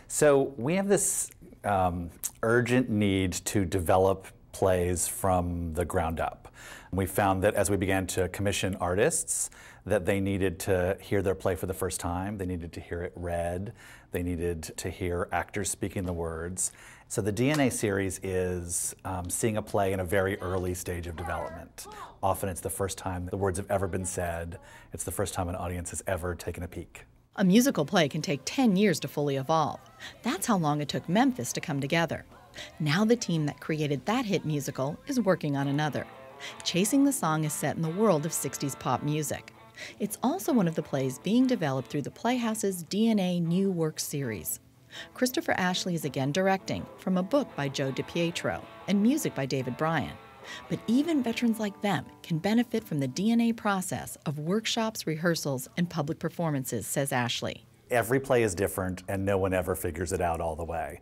So we have this urgent need to develop plays from the ground up. We found that as we began to commission artists, that they needed to hear their play for the first time, they needed to hear it read, they needed to hear actors speaking the words. So the DNA series is seeing a play in a very early stage of development. Often it's the first time the words have ever been said, it's the first time an audience has ever taken a peek. A musical play can take 10 years to fully evolve. That's how long it took Memphis to come together. Now the team that created that hit musical is working on another. Chasing the Song is set in the world of 60s pop music. It's also one of the plays being developed through the Playhouse's DNA New Work series. Christopher Ashley is again directing, from a book by Joe DiPietro and music by David Bryan. But even veterans like them can benefit from the DNA process of workshops, rehearsals, and public performances, says Ashley. Every play is different and no one ever figures it out all the way.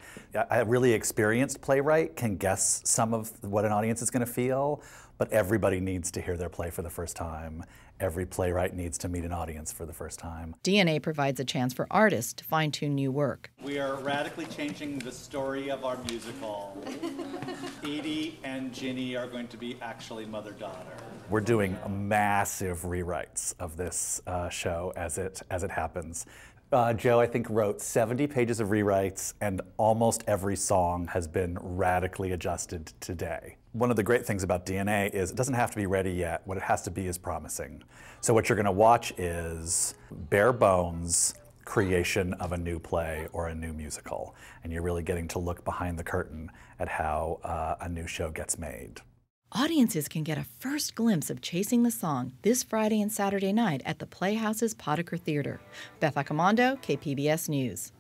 A really experienced playwright can guess some of what an audience is going to feel, but everybody needs to hear their play for the first time. Every playwright needs to meet an audience for the first time. DNA provides a chance for artists to fine-tune new work. We are radically changing the story of our musical. Edie and Ginny are going to be actually mother-daughter. We're doing massive rewrites of this show as it happens. Joe, I think, wrote 70 pages of rewrites, and almost every song has been radically adjusted today. One of the great things about DNA is it doesn't have to be ready yet. What it has to be is promising. So what you're going to watch is bare bones creation of a new play or a new musical, and you're really getting to look behind the curtain at how a new show gets made. Audiences can get a first glimpse of Chasing the Song this Friday and Saturday night at the Playhouse's Potiker Theater. Beth Accomando, KPBS News.